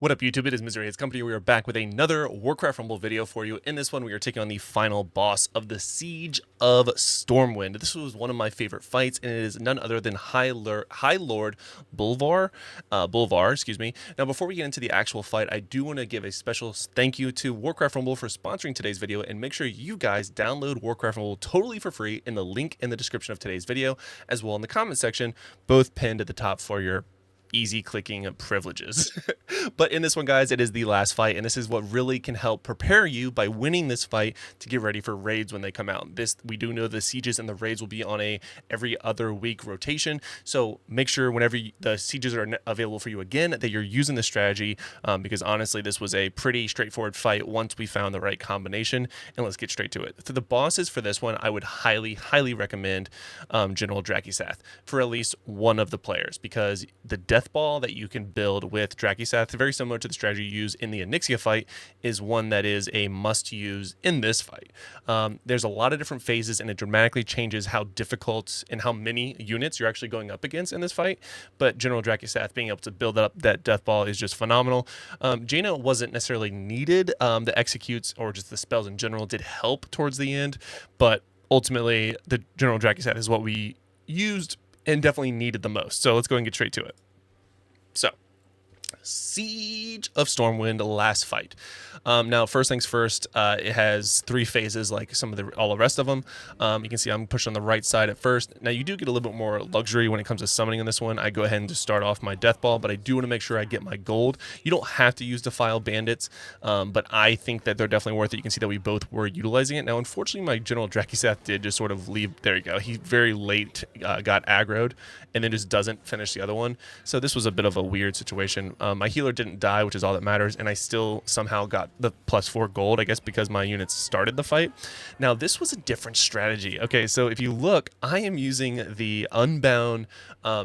What up, YouTube? It is Misery Hates Company. We are back with another Warcraft Rumble video for you. In this one, we are taking on the final boss of the Siege of Stormwind. This was one of my favorite fights, and it is none other than High Lord Bolvar. Now, before we get into the actual fight, I do want to give a special thank you to Warcraft Rumble for sponsoring today's video, and make sure you guys download Warcraft Rumble totally for free in the link in the description of today's video, as well in the comment section, both pinned at the top for your easy clicking privileges. But in this one, guys, it is the last fight, and this is what really can help prepare you by winning this fight to get ready for raids when they come out. We do know the sieges and the raids will be on a every other week rotation, so make sure whenever the sieges are available for you again that you're using this strategy, because honestly this was a pretty straightforward fight once we found the right combination. And let's get straight to it. For the bosses for this one, I would highly recommend General Drakisath for at least one of the players, because the death ball that you can build with Drakisath, very similar to the strategy you use in the Onyxia fight, is one that is a must use in this fight. There's a lot of different phases, and it dramatically changes how difficult and how many units you're actually going up against in this fight. But General Drakisath being able to build up that death ball is just phenomenal. Jaina wasn't necessarily needed. The executes or just the spells in general did help towards the end, but ultimately the General Drakisath is what we used and definitely needed the most. So let's go and get straight to it. So, Siege of Stormwind, last fight. Now, first things first, it has 3 phases like all the rest of them. You can see I'm pushing on the right side at first. Now, you do get a little bit more luxury when it comes to summoning in this one. I go ahead and just start off my death ball, but I do want to make sure I get my gold. You don't have to use Defile Bandits, but I think that they're definitely worth it. You can see that we both were utilizing it. Now, unfortunately, my General Drakisath did just sort of leave. There you go. He very late got aggroed and then just doesn't finish the other one. So this was a bit of a weird situation. My healer didn't die, which is all that matters, and I still somehow got the +4 gold, I guess because my units started the fight. Now, this was a different strategy. Okay, so if you look, I am using the Unbound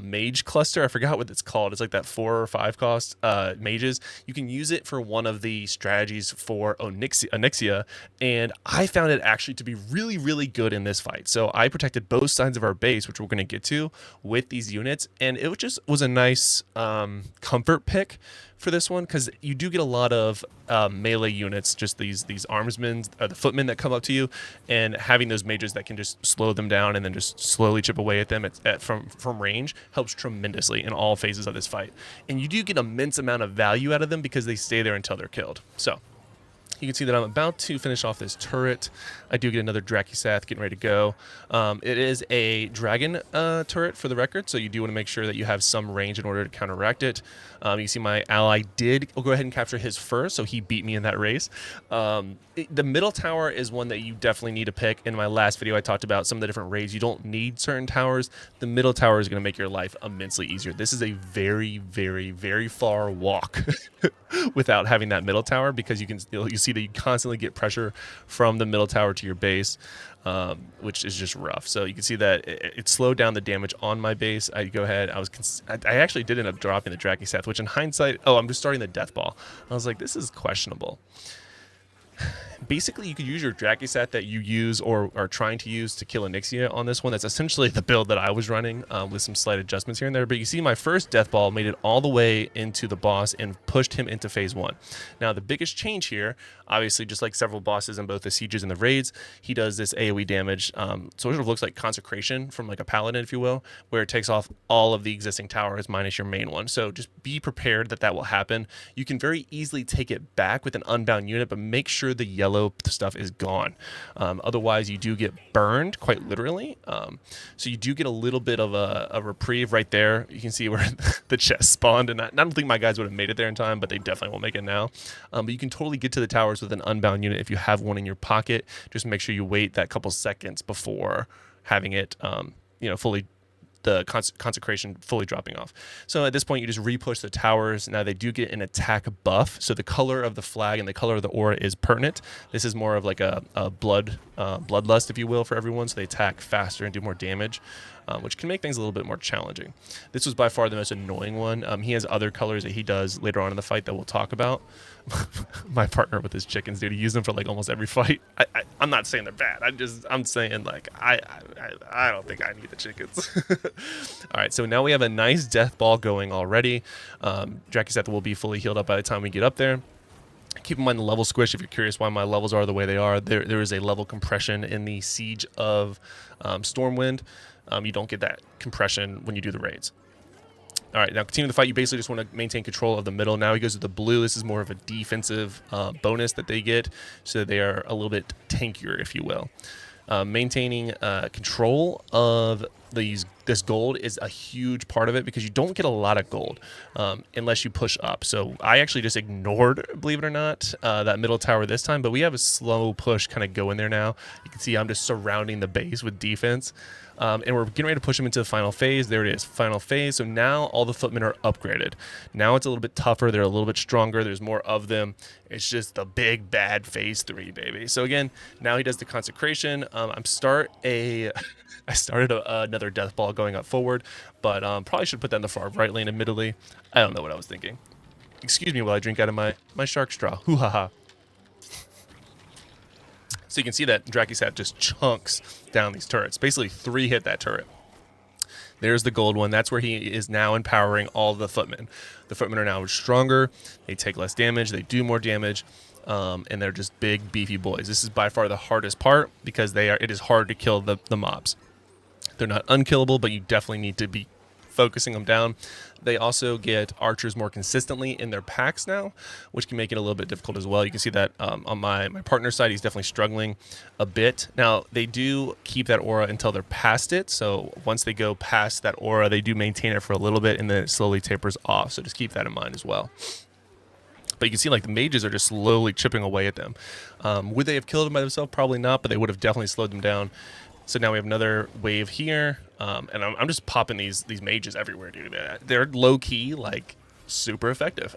Mage Cluster. I forgot what it's called. It's like that 4 or 5 cost mages. You can use it for one of the strategies for Onyxia, and I found it actually to be really good in this fight. So I protected both sides of our base, which we're going to get to, with these units, and it just was a nice comfort pick for this one, because you do get a lot of melee units, just these armsmen, the footmen that come up to you, and having those mages that can just slow them down and then just slowly chip away at them from range helps tremendously in all phases of this fight. And you do get an immense amount of value out of them because they stay there until they're killed. So you can see that I'm about to finish off this turret. I do get another Drakisath getting ready to go. It is a dragon turret for the record, so you do want to make sure that you have some range in order to counteract it. You can see my ally did go ahead and capture his first, so he beat me in that race. The middle tower is one that you definitely need to pick. In my last video, I talked about some of the different raids. You don't need certain towers. The middle tower is going to make your life immensely easier. This is a very far walk without having that middle tower, because you see that you constantly get pressure from the middle tower to your base, which is just rough. So you can see that it slowed down the damage on my base. I go ahead. I actually did end up dropping the Drakisath, which in hindsight, I'm just starting the death ball. I was like, this is questionable. Basically, you could use your Drakisath that you use or are trying to use to kill Onyxia on this one. That's essentially the build that I was running, with some slight adjustments here and there. But you see my first death ball made it all the way into the boss and pushed him into phase 1. Now, the biggest change here, obviously, just like several bosses in both the sieges and the raids, he does this AoE damage. So it sort of looks like Consecration from like a paladin, if you will, where it takes off all of the existing towers minus your main one. So just be prepared that will happen. You can very easily take it back with an unbound unit, but make sure the yellow stuff is gone. Otherwise, you do get burned, quite literally. So you do get a little bit of a reprieve right there. You can see where the chest spawned, and I don't think my guys would have made it there in time, but they definitely won't make it now. But you can totally get to the towers with an unbound unit if you have one in your pocket. Just make sure you wait that couple seconds before having it, fully, the Consecration fully dropping off. So at this point, you just repush the towers. Now they do get an attack buff, so the color of the flag and the color of the aura is pertinent. This is more of like a bloodlust, if you will, for everyone, so they attack faster and do more damage. which can make things a little bit more challenging. This was by far the most annoying one. He has other colors that he does later on in the fight that we'll talk about. My partner with his chickens, dude, he used them for like almost every fight. I'm not saying they're bad. I'm saying like I don't think I need the chickens. All right, so now we have a nice death ball going already. Drakuseth will be fully healed up by the time we get up there. Keep in mind the level squish if you're curious why my levels are the way they are. There is a level compression in the Siege of Stormwind. You don't get that compression when you do the raids. All right, now continue the fight. You basically just want to maintain control of the middle. Now he goes to the blue. This is more of a defensive bonus that they get, so they are a little bit tankier, if you will. Maintaining control of this gold is a huge part of it because you don't get a lot of gold unless you push up. So I actually just ignored, believe it or not, that middle tower this time, but we have a slow push kind of going there now. You can see I'm just surrounding the base with defense. And we're getting ready to push them into the final phase. There it is, final phase. So now all the footmen are upgraded. Now it's a little bit tougher. They're a little bit stronger. There's more of them. It's just the big bad phase 3, baby. So again, now he does the consecration. I started another death ball going up forward, but probably should put that in the far right lane. Admittedly, I don't know what I was thinking. Excuse me while I drink out of my shark straw. Hoo ha ha. So you can see that Drakuseth just chunks down these turrets. Basically 3 hit that turret. There's the gold one. That's where he is now empowering all the footmen. The footmen are now stronger. They take less damage. They do more damage. And they're just big, beefy boys. This is by far the hardest part because it is hard to kill the mobs. They're not unkillable, but you definitely need to be focusing them down. They also get archers more consistently in their packs now, which can make it a little bit difficult as well. You can see that on my partner's side, he's definitely struggling a bit. Now, they do keep that aura until they're past it. So once they go past that aura, they do maintain it for a little bit and then it slowly tapers off. So just keep that in mind as well. But you can see like the mages are just slowly chipping away at them. Would they have killed them by themselves? Probably not, but they would have definitely slowed them down. So now we have another wave here, and I'm just popping these mages everywhere, dude. They're low key, like super effective.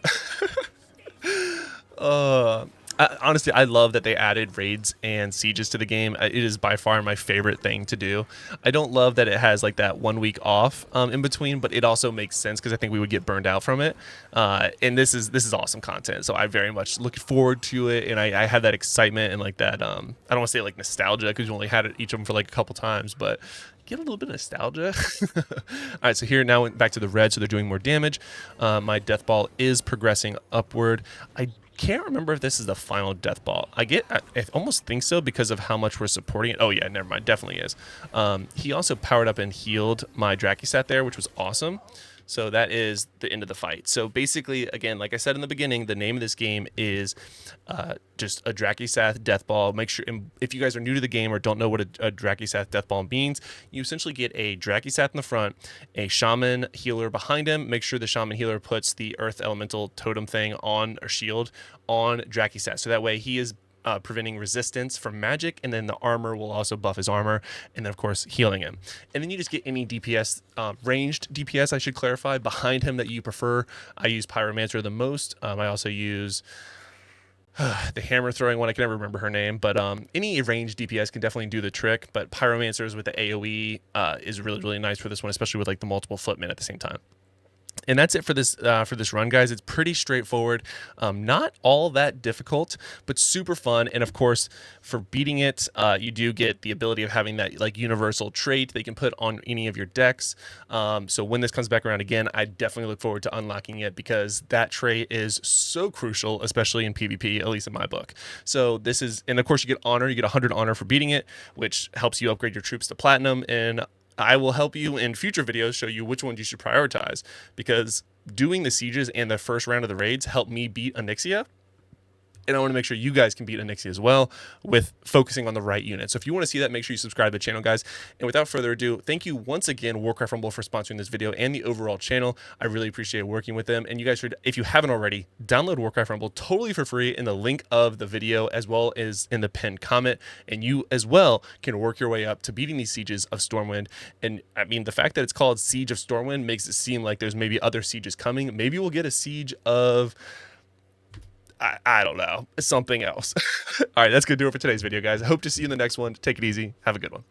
Honestly, I love that they added raids and sieges to the game. It is by far my favorite thing to do. I don't love that it has like that 1 week off in between, but it also makes sense because I think we would get burned out from it. And this is awesome content, so I very much look forward to it, and I have that excitement and like that. I don't want to say like nostalgia because you only had each of them for like a couple times, but get a little bit of nostalgia. All right, so here now back to the red, so they're doing more damage. My death ball is progressing upward. I can't remember if this is the final death ball. I almost think so because of how much we're supporting it. Oh yeah, never mind, definitely is. He also powered up and healed my Drakuseth there, which was awesome. So that is the end of the fight. So basically, again, like I said in the beginning, the name of this game is just a Drakuseth Death Ball. Make sure, if you guys are new to the game or don't know what a Drakuseth Death Ball means, you essentially get a Drakuseth in the front, a Shaman Healer behind him. Make sure the Shaman Healer puts the Earth Elemental Totem thing on, or shield, on Drakuseth. So that way he is preventing resistance from magic, and then the armor will also buff his armor, and then of course healing him. And then you just get any DPS, ranged DPS I should clarify, behind him that you prefer. I use Pyromancer the most. I also use the hammer throwing one. I can never remember her name, but any ranged DPS can definitely do the trick, but Pyromancers with the AoE is really, really nice for this one, especially with like the multiple footmen at the same time. And that's it for this run, guys. It's pretty straightforward, not all that difficult, but super fun. And of course, for beating it, you do get the ability of having that like universal trait they can put on any of your decks. So when this comes back around again, I definitely look forward to unlocking it because that trait is so crucial, especially in PvP, at least in my book. So this is, and of course you get honor. You get 100 honor for beating it, which helps you upgrade your troops to platinum. And I will help you in future videos show you which ones you should prioritize, because doing the sieges and the first round of the raids helped me beat Onyxia. And I want to make sure you guys can beat Onyxia as well with focusing on the right unit. So if you want to see that, make sure you subscribe to the channel, guys. And without further ado, thank you once again, Warcraft Rumble, for sponsoring this video and the overall channel. I really appreciate working with them. And you guys should, if you haven't already, download Warcraft Rumble totally for free in the link of the video as well as in the pinned comment. And you as well can work your way up to beating these sieges of Stormwind. And I mean, the fact that it's called Siege of Stormwind makes it seem like there's maybe other sieges coming. Maybe we'll get a siege of... I don't know. It's something else. All right, that's going to do it for today's video, guys. I hope to see you in the next one. Take it easy. Have a good one.